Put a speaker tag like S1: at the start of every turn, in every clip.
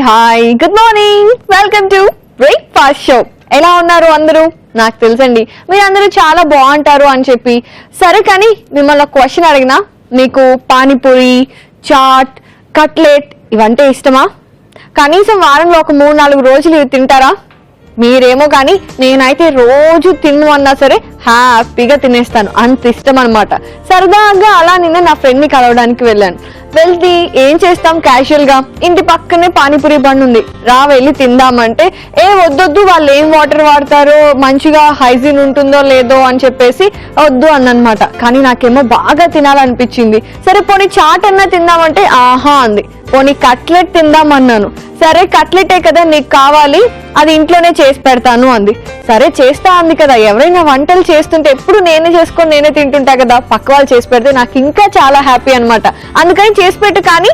S1: Hi good morning, welcome to breakfast show. ఎలా ఉన్నారు అందరూ? నాకు తెలుసండి మీరు అందరూ చాలా బాగుంటారు అని చెప్పి. సరే కానీ మిమ్మల్ని ఒక క్వశ్చన్ అడిగినా, మీకు పానీపూరి, చాట్, కట్లెట్ ఇవంటే ఇష్టమా? కనీసం వారంలో ఒక 3-4 రోజులు ఇవి తింటారా? మీరేమో కానీ నేనైతే రోజు తినమన్నా సరే హ్యాపీగా తినేస్తాను, అంత ఇష్టం అనమాట. సరదాగా అలా నిన్న నా ఫ్రెండ్ ని కలవడానికి వెళ్ళాను. వెళ్తే ఏం చేస్తాం, క్యాజువల్ గా ఇంటి పక్కనే పానీపూరి బండి ఉంది, రా వెళ్ళి తిందామంటే వద్దొద్దు, వాళ్ళు ఏం వాటర్ వాడతారో, మంచిగా హైజీన్ ఉంటుందో లేదో అని చెప్పేసి వద్దు అన్నమాట. కానీ నాకేమో బాగా తినాలనిపించింది. సరే పోనీ చాట్ అన్నా తిందామంటే ఆహా అంది. పోనీ కట్లెట్ తిందామన్నాను. సరే కట్లెటే కదా నీకు కావాలి, అది ఇంట్లోనే చేసి పెడతాను అంది. సరే చేస్తా అంది కదా, ఎవరైనా వంటలు చేస్తుంటే ఎప్పుడు నేనే చేసుకొని నేనే తింటుంటా కదా, పక్క వాళ్ళు చేసి పెడితే నాకు ఇంకా చాలా హ్యాపీ అనమాట. అందుకని చేసి పెట్టు, కానీ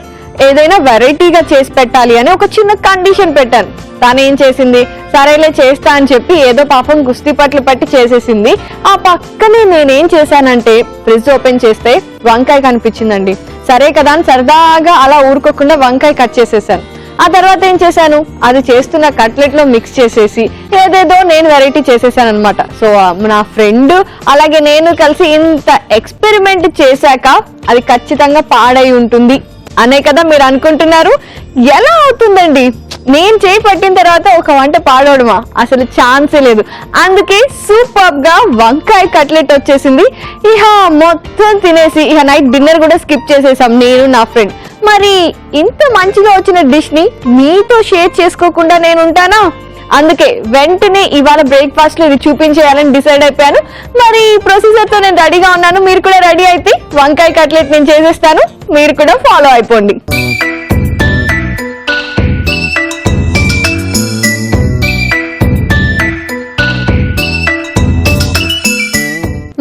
S1: ఏదైనా వెరైటీగా చేసి పెట్టాలి అని ఒక చిన్న కండిషన్ పెట్టాను. తను ఏం చేసింది, సరేలే చేస్తా అని చెప్పి ఏదో పాపం గుస్తీ పట్లు పట్టి చేసేసింది. ఆ పక్కనే నేనేం చేశానంటే ఫ్రిడ్జ్ ఓపెన్ చేస్తే వంకాయ కనిపించిందండి. సరే కదా అని సరదాగా అలా ఊరుకోకుండా వంకాయ కట్ చేసేసాను. ఆ తర్వాత ఏం చేశాను, అది చేస్తున్న కట్లెట్ లో మిక్స్ చేసేసి ఏదేదో నేను వెరైటీ చేసేసాను అనమాట. సో నా ఫ్రెండ్ అలాగే నేను కలిసి ఇంత ఎక్స్పెరిమెంట్ చేశాక అది ఖచ్చితంగా పాడై ఉంటుంది అనే కదా మీరు అనుకుంటున్నారు. ఎలా అవుతుందండి, నేను చేయి పట్టిన తర్వాత ఒక వంట పాడవడమా? అసలు ఛాన్సే లేదు. అందుకే సూపర్ గా వంకాయ కట్లెట్ వచ్చేసింది. ఇహ మొత్తం తినేసి ఇహ నైట్ డిన్నర్ కూడా స్కిప్ చేసేసాం నేను నా ఫ్రెండ్. మరి ఇంత మంచిగా వచ్చిన డిష్ ని మీతో షేర్ చేసుకోకుండా నేను ఉంటానా? అందుకే వెంటనే ఇవాళ బ్రేక్ఫాస్ట్ లో ఇది చూపించేయాలని డిసైడ్ అయిపోయాను. మరి ప్రొసీజర్ తో నేను రెడీగా ఉన్నాను. మీరు కూడా రెడీ అయితే వంకాయ కట్లెట్ నేను చేసేస్తాను, మీరు కూడా ఫాలో అయిపోండి.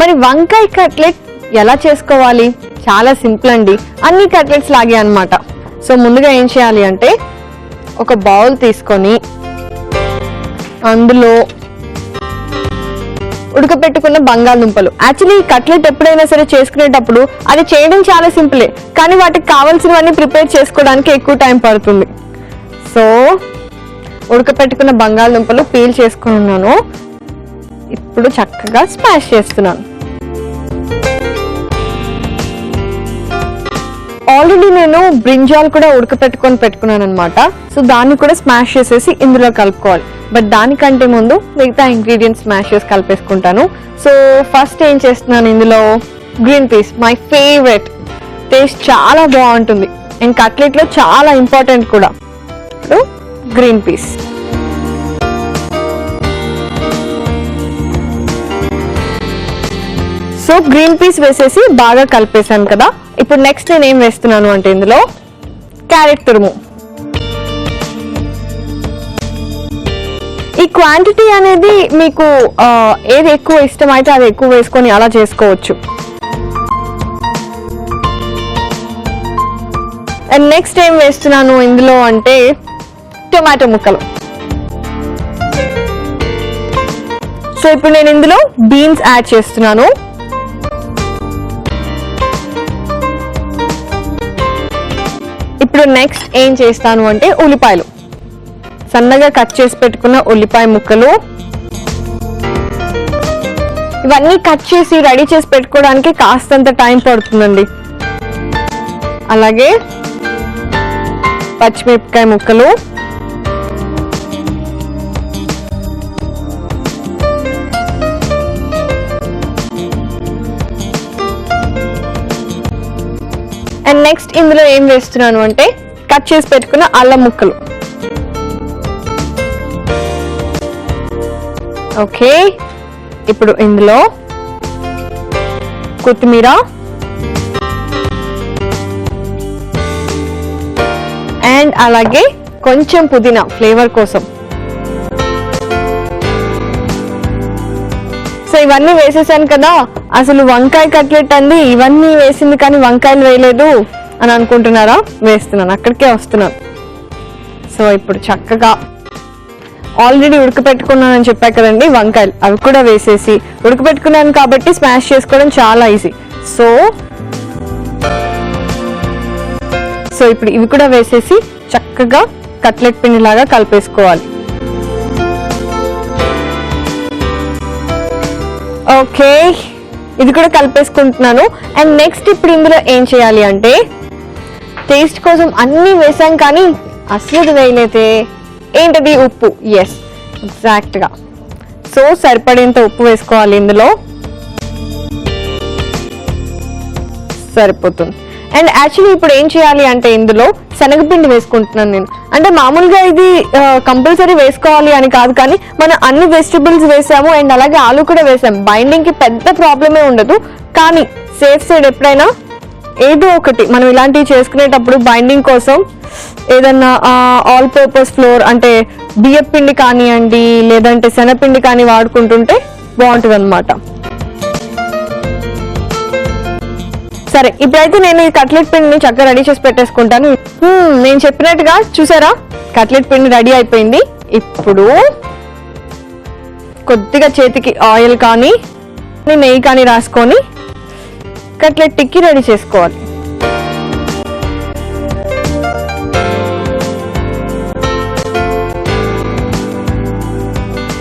S1: మరి వంకాయ కట్లెట్ ఎలా చేసుకోవాలి? చాలా సింపుల్ అండి, అన్ని కట్లెట్స్ లాగే అన్నమాట. సో ముందుగా ఏం చేయాలి అంటే, ఒక బౌల్ తీసుకొని అందులో ఉడకపెట్టుకున్న బంగాళదుంపలు. యాక్చువల్లీ ఈ కట్లెట్ ఎప్పుడైనా సరే చేసుకునేటప్పుడు అది చేయడం చాలా సింపులే, కానీ వాటికి కావాల్సినవన్నీ ప్రిపేర్ చేసుకోవడానికి ఎక్కువ టైం పడుతుంది. సో ఉడకపెట్టుకున్న బంగాళదుంపలు పీల్ చేసుకుని ఉన్నాను. ఇప్పుడు చక్కగా స్మాష్ చేస్తున్నాను. ఆల్రెడీ నేను బ్రింజాల్ కూడా పెట్టుకున్నాను అనమాట. సో దాన్ని కూడా స్మాష్ చేసేసి ఇందులో కలుపుకోవాలి. బట్ దానికంటే ముందు మిగతా ఇంగ్రీడియంట్స్ స్మాష్ చేసి కలిపేసుకుంటాను. సో ఫస్ట్ ఏం చేస్తున్నాను, ఇందులో green peas, my favourite, taste చాలా బాగుంటుంది అండ్ కట్లెట్ లో చాలా ఇంపార్టెంట్ కూడా. ఇప్పుడు green peas, so green peas వేసేసి బాగా కలిపేసాను కదా. ఇప్పుడు నెక్స్ట్ నేను ఏం వేస్తున్నాను అంటే ఇందులో క్యారెట్ తురుము. ఈ క్వాంటిటీ అనేది మీకు ఏది ఎక్కువ ఇష్టం అయితే అది ఎక్కువ వేసుకొని అలా చేసుకోవచ్చు. అండ్ నెక్స్ట్ ఏం వేస్తున్నాను ఇందులో అంటే టొమాటో ముక్కలు. సో ఇప్పుడు నేను ఇందులో బీన్స్ యాడ్ చేస్తున్నాను. ఇప్పుడు నెక్స్ట్ ఏం చేస్తాను అంటే ఉల్లిపాయలు, సన్నగా కట్ చేసి పెట్టుకున్న ఉల్లిపాయ ముక్కలు. ఇవన్నీ కట్ చేసి రెడీ చేసి పెట్టుకోవడానికి కాస్తంత టైం పడుతుందండి. అలాగే పచ్చిమిరపకాయ ముక్కలు, అండ్ నెక్స్ట్ ఇందులో ఏం వేస్తున్నాను అంటే కట్ చేసి పెట్టుకున్న అల్లం ముక్కలు. ఓకే, ఇప్పుడు ఇందులో కొత్తిమీర అండ్ అలాగే కొంచెం పుదీనా ఫ్లేవర్ కోసం. సో ఇవన్నీ వేసేసాను కదా. అసలు వంకాయ కట్లెట్ అంది ఇవన్నీ వేసింది కానీ వంకాయలు వేయలేదు అని అనుకుంటున్నారా? వేస్తున్నాను, అక్కడికే వస్తున్నాను. సో ఇప్పుడు చక్కగా ఆల్రెడీ ఉడకపెట్టుకున్నానని చెప్పా కదండి వంకాయలు, అవి కూడా వేసేసి ఉడకపెట్టుకున్నాను కాబట్టి స్మాష్ చేసుకోవడం చాలా ఈజీ. సో ఇప్పుడు ఇవి కూడా వేసేసి చక్కగా కట్లెట్ పిండి లాగా కలిపేసుకోవాలి. ఓకే, ఇది కూడా కలిపేసుకుంటున్నాను. అండ్ నెక్స్ట్ ఇప్పుడు ఇందులో ఏం చేయాలి అంటే, టేస్ట్ కోసం అన్ని వేసాం కానీ అసలు వేయలేదే ఏంటది, ఉప్పు. ఎస్, ఎగ్జాక్ట్గా. సో సరిపడేంత ఉప్పు వేసుకోవాలి ఇందులో, సరిపోతుంది. అండ్ యాక్చువల్లీ ఇప్పుడు ఏం చేయాలి అంటే ఇందులో శనగపిండి వేసుకుంటున్నాను నేను. అంటే మామూలుగా ఇది కంపల్సరీ వేసుకోవాలి అని కాదు, కానీ మనం అన్ని వెజిటబుల్స్ వేసాము అండ్ అలాగే ఆలు కూడా వేసాము. బైండింగ్ కి పెద్ద ప్రాబ్లమే ఉండదు, కానీ సేఫ్ సైడ్ ఎప్పుడైనా ఏదో ఒకటి మనం ఇలాంటివి చేసుకునేటప్పుడు బైండింగ్ కోసం ఏదన్నా ఆల్ పర్పస్ ఫ్లోర్ అంటే బియ్యం పిండి కానివ్వండి లేదంటే శనగపిండి కానీ వాడుకుంటుంటే బాగుంటుంది అనమాట. సరే, ఇప్పుడైతే నేను ఈ కట్లెట్ పిండిని చక్కగా రెడీ చేసి పెట్టేసుకుంటాను. నేను చెప్పినట్టుగా చూసారా, కట్లెట్ పిండి రెడీ అయిపోయింది. ఇప్పుడు కొద్దిగా చేతికి ఆయిల్ కానీ నెయ్యి కానీ రాసుకొని కట్లెట్ టిక్కి రెడీ చేసుకోవాలి.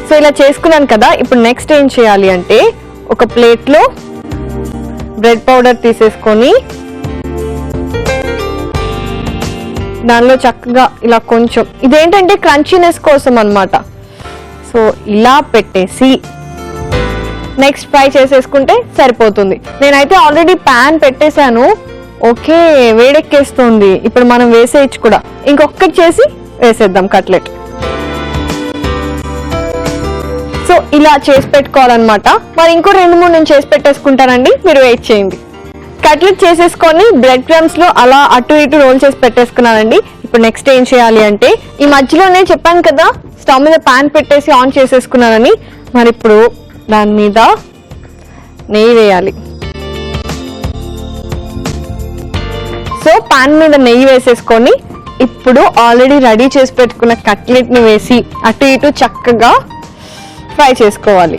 S1: సో ఇలా చేసుకున్నాను కదా. ఇప్పుడు నెక్స్ట్ ఏం చేయాలి అంటే, ఒక ప్లేట్లో బ్రెడ్ పౌడర్ తీసేసుకొని దానిలో చక్కగా ఇలా కొంచెం, ఇదేంటంటే క్రంచీనెస్ కోసం అన్నమాట. సో ఇలా పెట్టేసి నెక్స్ట్ ఫ్రై చేసేసుకుంటే సరిపోతుంది. నేనైతే ఆల్రెడీ ప్యాన్ పెట్టేశాను. ఓకే, వేడెక్కేస్తుంది. ఇప్పుడు మనం వేసేయచ్చు కూడా. ఇంకొకటి చేసి వేసేద్దాం కట్లెట్. సో ఇలా చేసి పెట్టుకోవాలన్నమాట. మరి ఇంకో 2-3 నేను చేసి పెట్టేసుకుంటానండి, మీరు వెయిట్ చేయండి. కట్లెట్ చేసేసుకొని బ్రెడ్ క్రమ్స్ లో అలా అటు ఇటు రోల్ చేసి పెట్టేసుకున్నానండి. ఇప్పుడు నెక్స్ట్ ఏం చేయాలి అంటే, ఈ మధ్యలోనే చెప్పాను కదా స్టవ్ మీద ప్యాన్ పెట్టేసి ఆన్ చేసేసుకున్నానని, మరి ఇప్పుడు దాని మీద నెయ్యి వేయాలి. సో ప్యాన్ మీద నెయ్యి వేసేసుకొని ఇప్పుడు ఆల్రెడీ రెడీ చేసి పెట్టుకున్న కట్లెట్ ని వేసి అటు ఇటు చక్కగా ఫ్రై చేసుకోవాలి.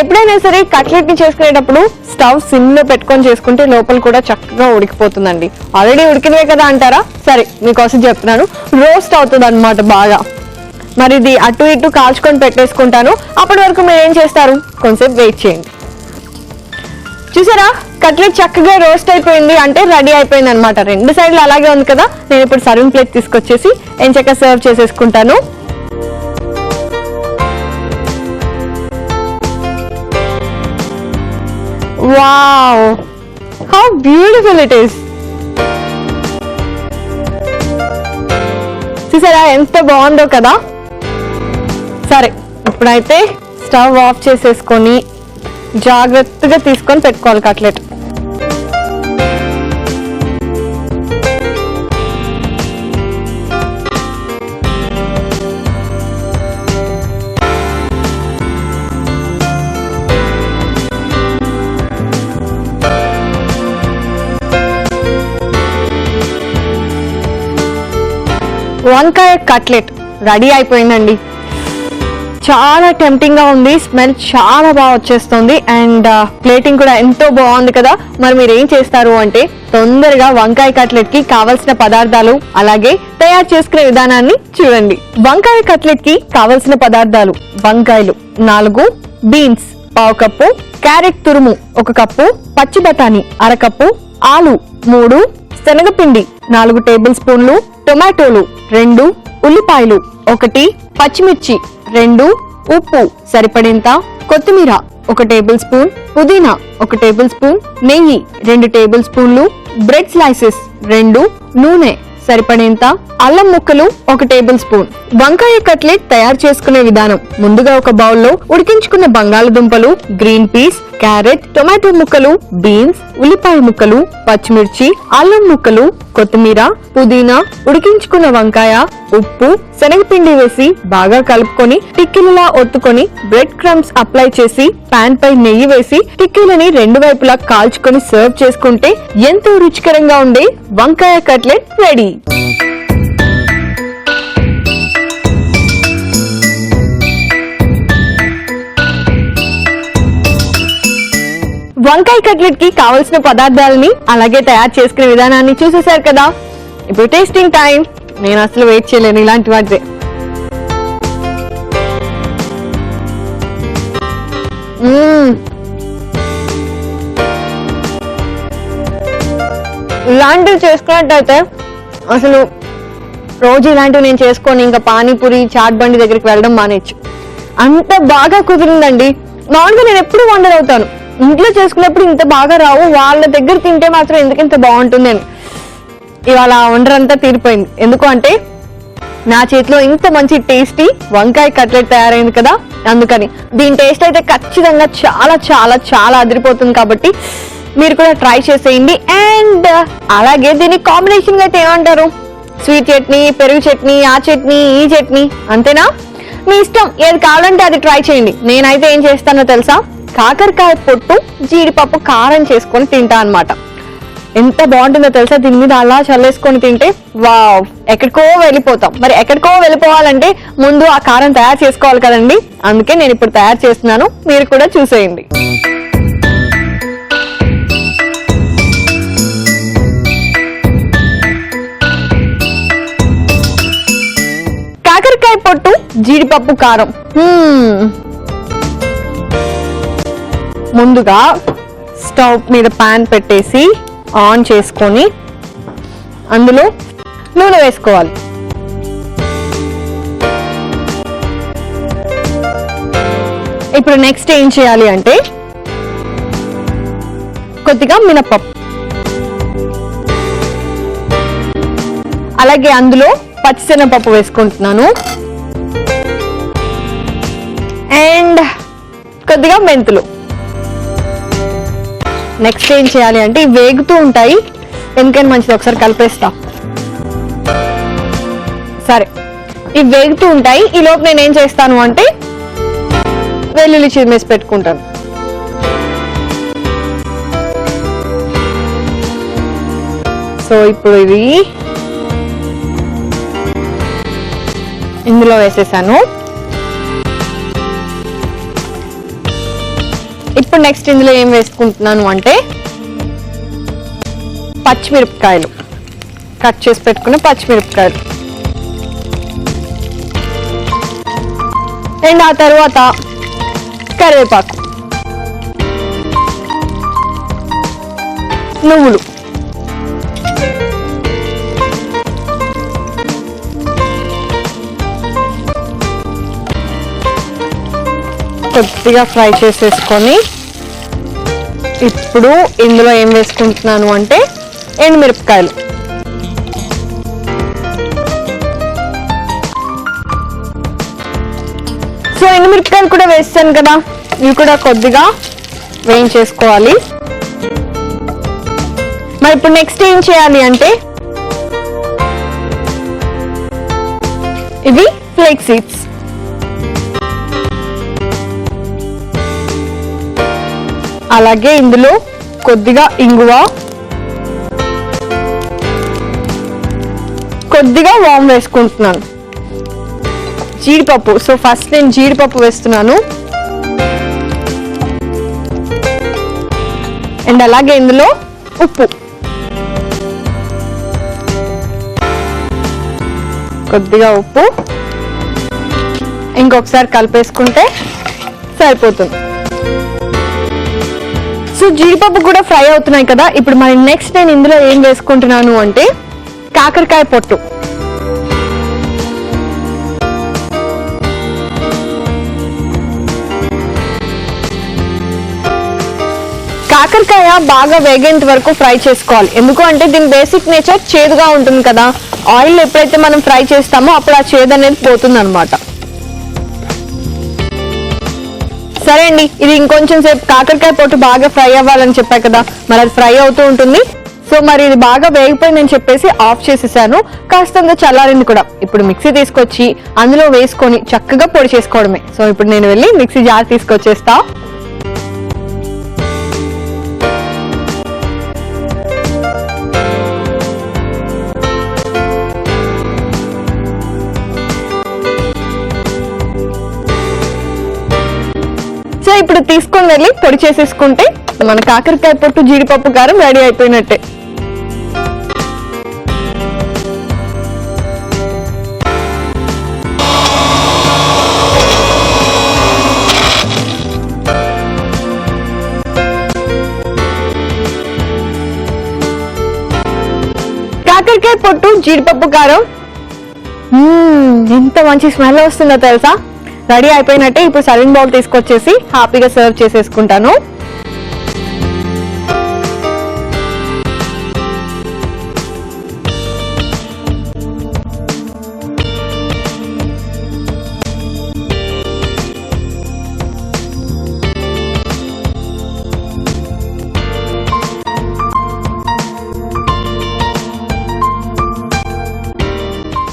S1: ఎప్పుడైనా సరే కట్లెట్ ని చేసుకునేటప్పుడు స్టవ్ సిమ్ లో పెట్టుకొని చేసుకుంటే లోపల కూడా చక్కగా ఉడికిపోతుందండి. ఆల్రెడీ ఉడికినవే కదా అంటారా? సరే, మీకోసం చెప్తున్నాను, రోస్ట్ అవుతుంది అన్నమాట బాగా. మరి ఇది అటు ఇటు కాల్చుకొని పెట్టేసుకుంటాను. అప్పటి వరకు మీరు ఏం చేస్తారు, కొంచెంసేపు వెయిట్ చేయండి. చూసారా, కట్లెట్ చక్కగా రోస్ట్ అయిపోయింది, అంటే రెడీ అయిపోయింది అనమాట. 2 సైడ్లు అలాగే ఉంది కదా. నేను ఇప్పుడు సర్వింగ్ ప్లేట్ తీసుకొచ్చేసి ఎంచక్క సర్వ్ చేసేసుకుంటాను. Wow, how beautiful it is. చూసారా ఎంత బాగుందో కదా. సరే, ఇప్పుడైతే స్టవ్ ఆఫ్ చేసేసుకొని జాగ్రత్తగా తీసుకొని పెట్టుకోవాలి కట్లెట్. వంకాయ కట్లెట్ రెడీ అయిపోయిందండి. చాలా టెంప్టింగ్ గా ఉంది, స్మెల్ చాలా బాగా వచ్చేస్తుంది అండ్ ప్లేటింగ్ కూడా ఎంతో బాగుంది కదా. మరి మీరు ఏం చేస్తారు అంటే, తొందరగా వంకాయ కట్లెట్ కి కావలసిన పదార్థాలు అలాగే తయారు చేసుకునే విధానాన్ని చూడండి. వంకాయ కట్లెట్ కి కావలసిన పదార్థాలు: వంకాయలు 4, బీన్స్ 1/2 కప్పు, క్యారెట్ తురుము 1 కప్పు, పచ్చి బఠానీ 1/2 కప్పు, ఆలు 3, శనగపిండి 4 టేబుల్ స్పూన్లు, టొమాటోలు 2, ఉల్లిపాయలు 1, పచ్చిమిర్చి 2, ఉప్పు సరిపడేంత, కొత్తిమీర 1 టేబుల్ స్పూన్, పుదీనా 1 టేబుల్ స్పూన్, నెయ్యి 2 టేబుల్ స్పూన్లు, బ్రెడ్ స్లైసెస్ 2, నూనె సరిపడేంత, అల్లం ముక్కలు 1 టేబుల్ స్పూన్. వంకాయ కట్లెట్ తయారు చేసుకునే విధానం: ముందుగా ఒక బౌల్లో ఉడికించుకున్న బంగాళదుంపలు, గ్రీన్ పీస్, క్యారెట్, టొమాటో ముక్కలు, బీన్స్, ఉల్లిపాయ ముక్కలు, పచ్చిమిర్చి, అల్లం ముక్కలు, కొత్తిమీర, పుదీనా, ఉడికించుకున్న వంకాయ, ఉప్పు, శనగపిండి వేసి బాగా కలుపుకొని టిక్కీలలా ఒత్తుకొని బ్రెడ్ క్రమ్స్ అప్లై చేసి పాన్ పై నెయ్యి వేసి టిక్కీలని 2 వైపులా కాల్చుకొని సర్వ్ చేసుకుంటే ఎంతో రుచికరంగా ఉండే వంకాయ కట్లెట్ రెడీ. వంకాయ కట్లెట్ కి కావలసిన పదార్థాలని అలాగే తయారు చేసుకునే విధానాన్ని చూసేశారు కదా. ఇప్పుడు టేస్టింగ్ టైం. నేను అసలు వెయిట్ చేయలేను ఇలాంటి వాటిదే. ఇలాంటివి చేసుకున్నట్టయితే అసలు రోజు ఇలాంటివి నేను చేసుకొని ఇంకా పానీపూరి చాట్ బండి దగ్గరికి వెళ్ళడం మానేచ్చు. అంత బాగా కుదిరిందండి. మామూలుగా నేను ఎప్పుడు వండర్ అవుతాను, ఇంట్లో చేసుకున్నప్పుడు ఇంత బాగా రావు, వాళ్ళ దగ్గర తింటే మాత్రం ఎందుకు ఇంత బాగుంటుంది అని. ఇవాళ వండర్ అంతా తీరిపోయింది. ఎందుకు అంటే నా చేతిలో ఇంత మంచి టేస్టీ వంకాయ కట్లెట్ తయారైంది కదా, అందుకని. దీని టేస్ట్ అయితే ఖచ్చితంగా చాలా చాలా చాలా అదిరిపోతుంది. కాబట్టి మీరు కూడా ట్రై చేసేయండి. అండ్ అలాగే దీని కాంబినేషన్ అయితే ఏమంటారు? స్వీట్ చట్నీ, పెరుగు చట్నీ, ఆ చట్నీ, ఈ చట్నీ, అంతేనా? మీ ఇష్టం, ఏది కావాలంటే అది ట్రై చేయండి. నేనైతే ఏం చేస్తానో తెలుసా? కాకరకాయ పొట్టు జీడిపప్పు కారం చేసుకొని తింటా అన్నమాట. ఎంత బాగుంటుందో తెలుసా? దీని మీద అలా చల్లేసుకొని తింటే వావ్, ఎక్కడికో వెళ్ళిపోతాం. మరి ఎక్కడికో వెళ్ళిపోవాలంటే ముందు ఆ కారం తయారు చేసుకోవాలి కదండి. అందుకే నేను ఇప్పుడు తయారు చేస్తున్నాను, మీరు కూడా చూసేయండి. కాకరకాయ పొట్టు జీడిపప్పు కారం. ముందుగా స్టవ్ మీద పాన్ పెట్టేసి ఆన్ చేసుకొని అందులో నూనె వేసుకోవాలి. ఇప్పుడు నెక్స్ట్ ఏం చేయాలి అంటే కొద్దిగా మినపప్పు, అలాగే అందులో పచ్చిశనగపప్పు వేసుకుంటున్నాను, అండ్ కొద్దిగా మెంతులు. నెక్స్ట్ ఏం చేయాలి అంటే ఇవి వేగుతూ ఉంటాయి, ఎందుకని మంచిది ఒకసారి కలిపేస్తా. సరే, ఇవి వేగుతూ ఉంటాయి. ఈ లోపు నేను ఏం చేస్తాను అంటే వెల్లుల్లి చిరిమేసి పెట్టుకుంటాను. సో ఇప్పుడు ఇవి ఇందులో వేసేసాను. ఇప్పుడు నెక్స్ట్ ఇందులో ఏం వేసుకుంటున్నాను అంటే పచ్చిమిరపకాయలు, కట్ చేసి పెట్టుకున్న పచ్చిమిరపకాయలు, అండ్ ఆ తర్వాత కరివేపాకు, నువ్వులు, కొద్దిగా ఫ్రై చేసేసుకొని ఇప్పుడు ఇందులో ఏం వేసుకుంటున్నాను అంటే ఎండుమిరపకాయలు. సో ఎండుమిరపకాయలు కూడా వేస్తాను కదా, ఇవి కూడా కొద్దిగా వేయించేసుకోవాలి. మరి ఇప్పుడు నెక్స్ట్ ఏం చేయాలి అంటే ఇవి ఫ్లేక్ సీడ్స్. అలాగే ఇందులో కొద్దిగా ఇంగువ, కొద్దిగా వామ్ వేసుకుంటున్నాను. జీడిపప్పు, సో ఫస్ట్ నేను జీడిపప్పు వేస్తున్నాను. అండ్ అలాగే ఇందులో ఉప్పు, కొద్దిగా ఉప్పు, ఇంకొకసారి కలిపేసుకుంటే సరిపోతుంది. సో జీడిపప్పు కూడా ఫ్రై అవుతున్నాయి కదా. ఇప్పుడు మరి నెక్స్ట్ నేను ఇందులో ఏం వేసుకుంటున్నాను అంటే కాకరకాయ పొట్టు. కాకరకాయ బాగా వేగేంత వరకు ఫ్రై చేసుకోవాలి. ఎందుకు అంటే దీని బేసిక్ నేచర్ చేదుగా ఉంటుంది కదా. ఆయిల్ ఎప్పుడైతే మనం ఫ్రై చేస్తామో అప్పుడు ఆ చేదు అనేది పోతుంది అనమాట. సరే అండి, ఇది ఇంకొంచెం సేపు కాకరకాయ పొట్టు బాగా ఫ్రై అవ్వాలని చెప్పా కదా, మరి అది ఫ్రై అవుతూ ఉంటుంది. సో మరి ఇది బాగా వేగిపోయిందని చెప్పేసి ఆఫ్ చేసేసాను. కాస్తంత చల్లారింది కూడా. ఇప్పుడు మిక్సీ తీసుకొచ్చి అందులో వేసుకొని చక్కగా పొడి చేసుకోవడమే. సో ఇప్పుడు నేను వెళ్ళి మిక్సీ జార్ తీసుకొచ్చేస్తా. ఇప్పుడు తీసుకొని వెళ్ళి పొడి చేసేసుకుంటే మన కాకరకాయ పొట్టు జీడిపప్పు కారం రెడీ అయిపోయినట్టే. కాకరకాయ పొట్టు జీడిపప్పు కారం ఎంత మంచి స్మెల్ వస్తుందో తెలుసా. రెడీ అయిపోయినట్టే. ఇప్పుడు సర్వింగ్ బౌల్ తీసుకొచ్చేసి హ్యాపీగా సర్వ్ చేసేసుకుంటాను.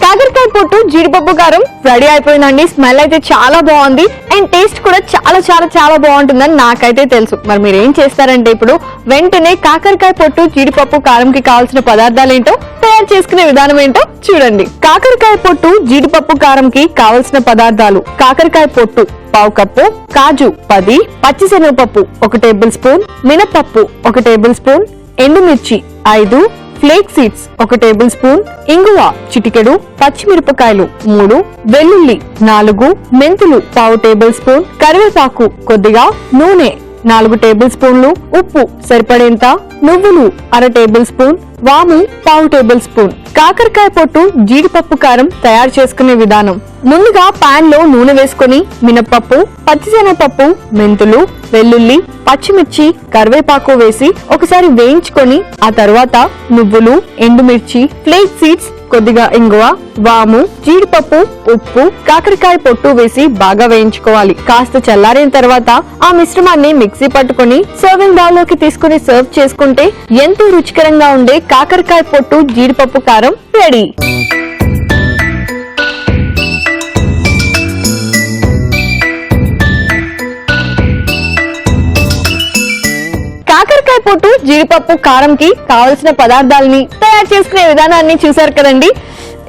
S1: కాకరకాయ పొట్టు జీడిపప్పు కారం రెడీ అయిపోయిందండి. స్మెల్ అయితే చాలా బాగుంది అండ్ టేస్ట్ కూడా చాలా చాలా చాలా బాగుంటుందని నాకైతే తెలుసు. మరి మీరు ఏం చేస్తారంటే ఇప్పుడు వెంటనే కాకరకాయ పొట్టు జీడిపప్పు కారంకి కావాల్సిన పదార్థాలు ఏంటో తయారు చేసుకునే విధానం ఏంటో చూడండి. కాకరకాయ పొట్టు జీడిపప్పు కారంకి కావలసిన పదార్థాలు: కాకరకాయ పొట్టు పావు కప్పు, కాజు 10, పచ్చిశనగపప్పు 1 టేబుల్ స్పూన్, మినపప్పు 1 టేబుల్ స్పూన్, ఎండుమిర్చి 5, ఫ్లేక్ సీడ్స్ 1 టేబుల్ స్పూన్, ఇంగువ చిటికెడు, పచ్చిమిరపకాయలు 3, వెల్లుల్లి 4, మెంతులు పావు టేబుల్ స్పూన్, కరివేపాకు కొద్దిగా, నూనె 4 టేబుల్ స్పూన్లు, ఉప్పు సరిపడేంత, నువ్వులు 1/2 టేబుల్ స్పూన్, వాము పావు టేబుల్ స్పూన్. కాకరకాయ పొట్టు జీడిపప్పు కారం తయారు చేసుకునే విధానం: ముందుగా పాన్ లో నూనె వేసుకుని మినపప్పు, పచ్చిశనగపప్పు, మెంతులు, వెల్లుల్లి, పచ్చిమిర్చి, కరివేపాకు వేసి ఒకసారి వేయించుకొని ఆ తర్వాత నువ్వులు, ఎండుమిర్చి, ఫ్లేక్ సీడ్స్, కొద్దిగా ఇంగువ, వాము, జీడిపప్పు, ఉప్పు, కాకరకాయ పొట్టు వేసి బాగా వేయించుకోవాలి. కాస్త చల్లారిన తర్వాత ఆ మిశ్రమాన్ని మిక్సీ పట్టుకుని సర్వింగ్ బౌల్ లోకి తీసుకుని సర్వ్ చేసుకుంటే ఎంతో రుచికరంగా ఉండే కాకరకాయ పొట్టు జీడిపప్పు కారం రెడీ. కాకరకాయ పొట్టు జీడిపప్పు కారంకి కావలసిన పదార్థాలని తయారు చేసుకునే విధానాన్ని చూసారు కదండి.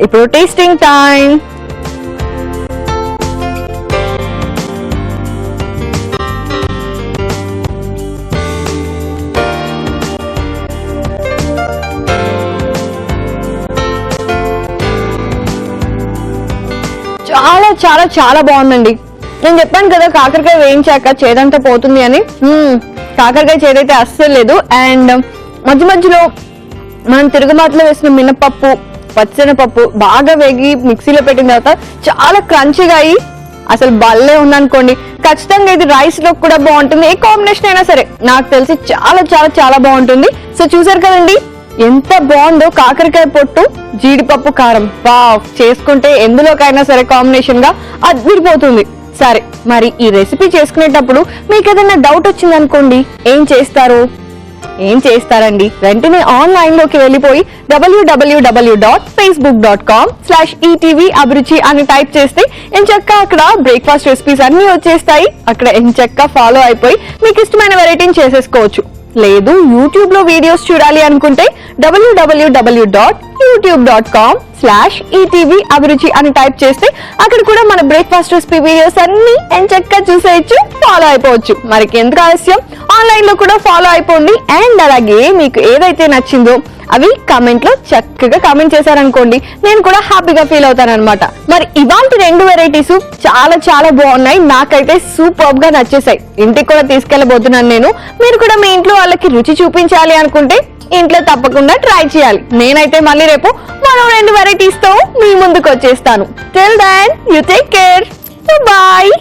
S1: ఇప్పుడు టేస్టింగ్ టైం. చాలా చాలా చాలా బాగుందండి. నేను చెప్పాను కదా కాకరకాయ వేయించాక చేదంతా పోతుంది అని. కాకరకాయ చేదైతే అస్సలు లేదు. అండ్ మధ్య మధ్యలో మనం తిరుగుబాటులో వేసిన మినపప్పు, పచ్చిశనగపప్పు బాగా వేగి మిక్సీలో పెట్టిన తర్వాత చాలా క్రంచీగా అయ్యి అసలు భలే ఉందనుకోండి. ఖచ్చితంగా ఇది రైస్ లో కూడా బాగుంటుంది. ఏ కాంబినేషన్ అయినా సరే నాకు తెలిసి చాలా చాలా చాలా బాగుంటుంది. సో చూసారు కదండి ఎంత బాగుందో కాకరకాయ పొట్టు జీడిపప్పు కారం. వావ్, చేసుకుంటే ఎందులోకైనా సరే కాంబినేషన్ గా అదిరిపోతుంది. సరే, మరి ఈ రెసిపీ చేసుకునేటప్పుడు మీకు ఏదైనా డౌట్ వచ్చింది అనుకోండి, ఏం చేస్తారండి? వెంటనే ఆన్లైన్ లోకి వెళ్ళిపోయి www.facebook.com/etv అభిరుచి అని టైప్ చేస్తే ఎంచక్కా అక్కడ బ్రేక్ఫాస్ట్ రెసిపీస్ అన్ని వచ్చేస్తాయి. అక్కడ ఎంచక్కా ఫాలో అయిపోయి మీకు ఇష్టమైన వెరైటీని చేసేసుకోవచ్చు. లేదు యూట్యూబ్ లో వీడియోస్ చూడాలి అనుకుంటే www.youtube.com/etv అభిరుచి అని టైప్ చేస్తే అక్కడ కూడా మన బ్రేక్ఫాస్ట్ రెసిపీ వీడియోస్ అన్ని ఎంచక్కా చూసేయచ్చు, ఫాలో అయిపోవచ్చు. మరి ఎందుకు ఆలస్యం, ఆన్లైన్ లో కూడా ఫాలో అయిపోండి. అండ్ అలాగే మీకు ఏదైతే నచ్చిందో అవి కామెంట్ లో చక్కగా కామెంట్ చేశారనుకోండి, నేను కూడా హ్యాపీగా ఫీల్ అవుతాను అనమాట. మరి ఇవాంటి 2 వెరైటీస్ చాలా చాలా బాగున్నాయి. నాకైతే సూపర్ గా నచ్చేసాయి. ఇంటికి కూడా తీసుకెళ్లబోతున్నాను నేను. మీరు కూడా మీ ఇంట్లో వాళ్ళకి రుచి చూపించాలి అనుకుంటే ఇంట్లో తప్పకుండా ట్రై చేయాలి. నేనైతే మళ్ళీ రేపు మరో 2 వెరైటీస్ తో మీ ముందుకు వచ్చేస్తాను. Till then you take care. Bye.